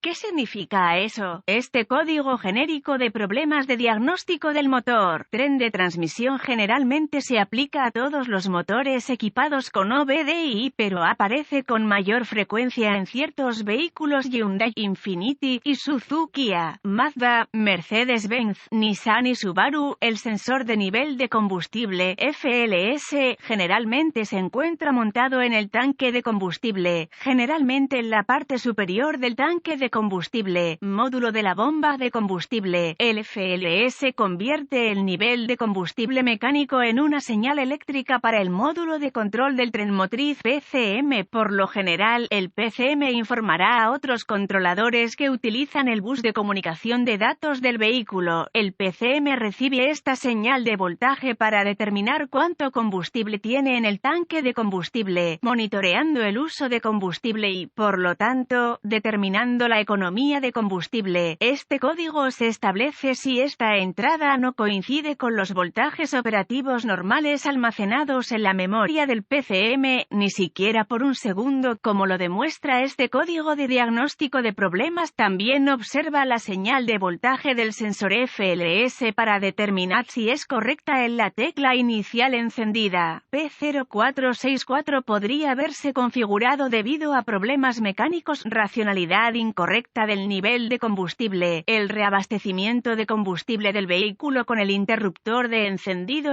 ¿Qué significa eso? Este código genérico de problemas de diagnóstico del motor, tren de transmisión generalmente se aplica a todos los motores equipados con OBDI, pero aparece con mayor frecuencia en ciertos vehículos Hyundai, Infiniti, Isuzu, Kia, Mazda, Mercedes-Benz, Nissan y Subaru. El sensor de nivel de combustible, FLS, generalmente se encuentra montado en el tanque de combustible, generalmente en la parte superior del tanque de combustible, módulo de la bomba de combustible. El FLS convierte el nivel de combustible mecánico en una señal eléctrica para el módulo de control del tren motriz PCM. Por lo general, el PCM informará a otros controladores que utilizan el bus de comunicación de datos del vehículo. El PCM recibe esta señal de voltaje para determinar cuánto combustible tiene en el tanque de combustible, monitoreando el uso de combustible y, por lo tanto, determinando la economía de combustible. Este código se establece si esta entrada no coincide con los voltajes operativos normales almacenados en la memoria del PCM, ni siquiera por un segundo, como lo demuestra este código de diagnóstico de problemas. También observa la señal de voltaje del sensor FLS para determinar si es correcta en la tecla inicial encendida. P0464 podría haberse configurado debido a problemas mecánicos. Racionalidad incorrecta del nivel de combustible. El reabastecimiento de combustible del vehículo con el interruptor de encendido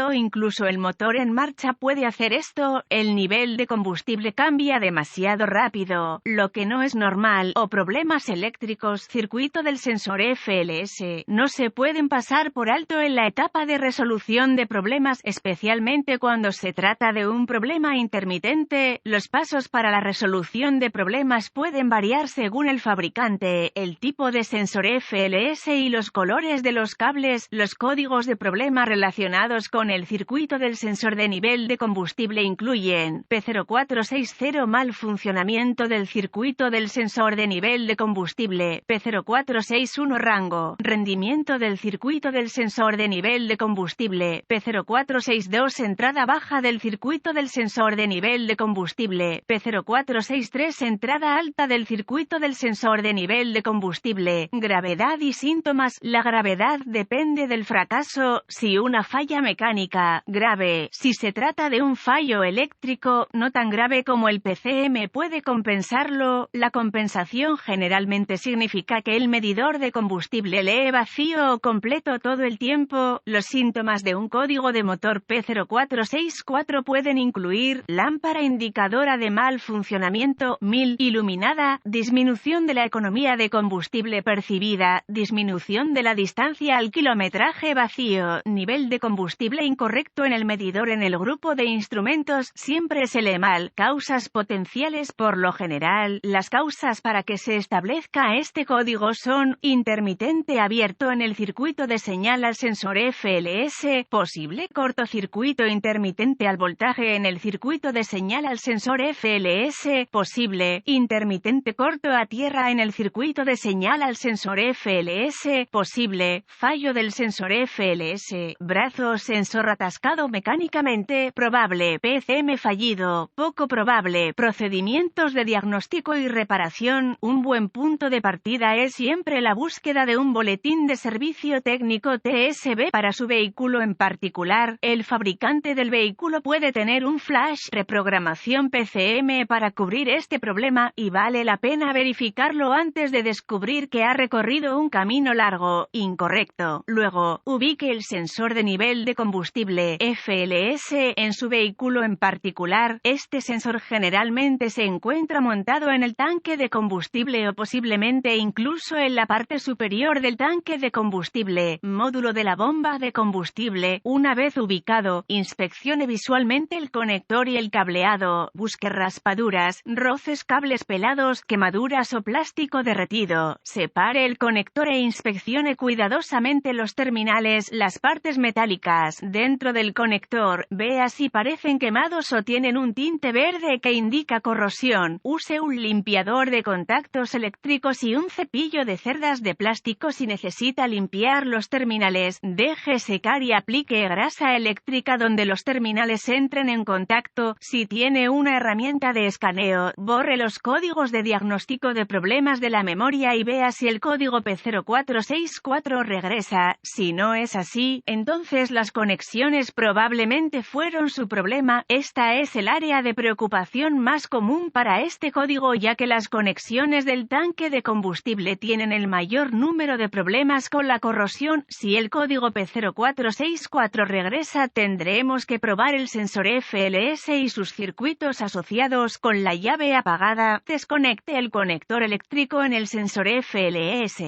o incluso el motor en marcha puede hacer esto. El nivel de combustible cambia demasiado rápido, lo que no es normal, o problemas eléctricos. Circuito del sensor FLS. No se pueden pasar por alto en la etapa de resolución de problemas, especialmente cuando se trata de un problema intermitente. Los pasos para la resolución de problemas pueden variar según el fabricante, el tipo de sensor FLS y los colores de los cables. Los códigos de problema relacionados con el circuito del sensor de nivel de combustible incluyen P0460 mal funcionamiento del circuito del sensor de nivel de combustible, P0461 rango, rendimiento del circuito del sensor de nivel de combustible, P0462 entrada baja del circuito del sensor de nivel de combustible, P0463 entrada alta del circuito del sensor de nivel de combustible. Gravedad y síntomas. La gravedad depende del fracaso. Si una falla mecánica, grave. Si se trata de un fallo eléctrico, no tan grave como el PCM puede compensarlo. La compensación generalmente significa que el medidor de combustible lee vacío o completo todo el tiempo. Los síntomas de un código de motor P0464 pueden incluir lámpara indicadora de mal funcionamiento, 1000, iluminada, disminución de la economía de combustible percibida, disminución de la distancia al kilometraje vacío, nivel de combustible incorrecto en el medidor. En el grupo de instrumentos siempre se lee mal. Causas potenciales. Por lo general, las causas para que se establezca este código son intermitente abierto en el circuito de señal al sensor FLS, posible cortocircuito intermitente al voltaje en el circuito de señal al sensor FLS, posible intermitente corto a tierra en el circuito de señal al sensor FLS, posible fallo del sensor FLS, brazo sensor atascado mecánicamente, probable PCM fallido, poco probable. Procedimientos de diagnóstico y reparación. Un buen punto de partida es siempre la búsqueda de un boletín de servicio técnico TSB para su vehículo en particular. El fabricante del vehículo puede tener un flash reprogramación PCM para cubrir este problema, y vale la pena verificarlo antes de descubrir que ha recorrido un camino largo, incorrecto. Luego, ubique el sensor de nivel de combustible FLS en su vehículo en particular. Este sensor generalmente se encuentra montado en el tanque de combustible o posiblemente incluso en la parte superior del tanque de combustible, módulo de la bomba de combustible. Una vez ubicado, inspeccione visualmente el conector y el cableado, busque raspaduras, roces, cables pelados, quemaduras o plástico derretido. Separe el conector e inspeccione cuidadosamente los terminales, las partes metálicas dentro del conector. Vea si parecen quemados o tienen un tinte verde que indica corrosión. Use un limpiador de contactos eléctricos y un cepillo de cerdas de plástico si necesita limpiar los terminales. Deje secar y aplique grasa eléctrica donde los terminales entren en contacto. Si tiene una herramienta de escaneo, borre los códigos de diagnóstico de problemas de la memoria y vea si el código P0464 regresa. Si no es así, entonces las conexiones probablemente fueron su problema. Esta es el área de preocupación más común para este código, ya que las conexiones del tanque de combustible tienen el mayor número de problemas con la corrosión. Si el código P0464 regresa, tendremos que probar el sensor FLS y sus circuitos asociados. Con la llave apagada, desconecte el conector eléctrico en el sensor FLS.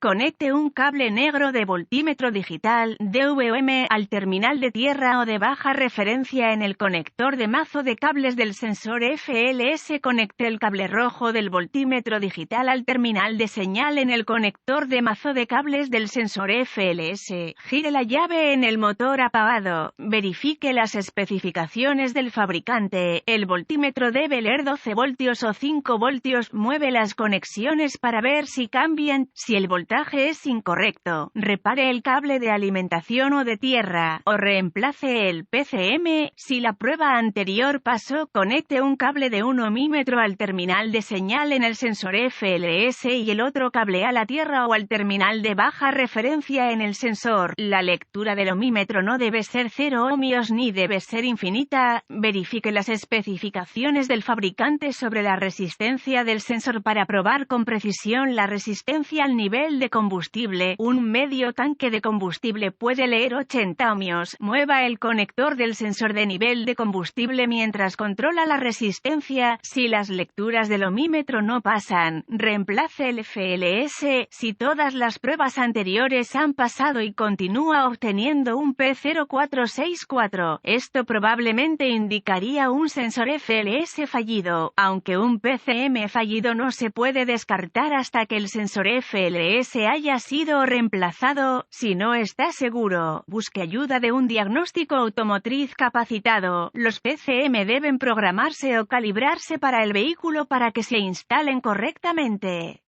Conecte un cable negro de voltímetro digital, DVOM, al terminal de tierra o de baja referencia en el conector de mazo de cables del sensor FLS. Conecte el cable rojo del voltímetro digital al terminal de señal en el conector de mazo de cables del sensor FLS. Gire la llave en el motor apagado. Verifique las especificaciones del fabricante. El voltímetro debe leer 12 voltios o 5 voltios. Mueve las conexiones para ver si cambian. Si el voltaje es incorrecto, repare el cable de alimentación o de tierra, o reemplace el PCM. Si la prueba anterior pasó, conecte un cable de 1 ohmímetro al terminal de señal en el sensor FLS y el otro cable a la tierra o al terminal de baja referencia en el sensor. La lectura del ohmímetro no debe ser 0 ohmios ni debe ser infinita. Verifique las especificaciones del fabricante sobre la resistencia del sensor para probar con precisión la resistencia al nivel de combustible. Un medio tanque de combustible puede leer 80 ohmios. Mueva el conector del sensor de nivel de combustible mientras controla la resistencia. Si las lecturas del ohmímetro no pasan, reemplace el FLS. Si todas las pruebas anteriores han pasado y continúa obteniendo un P0464, esto probablemente indicaría un sensor FLS fallido, aunque un PCM fallido no se puede descartar hasta que el sensor FLS haya sido reemplazado. Si no está seguro, busque ayuda de un diagnóstico automotriz capacitado. Los PCM deben programarse o calibrarse para el vehículo para que se instalen correctamente.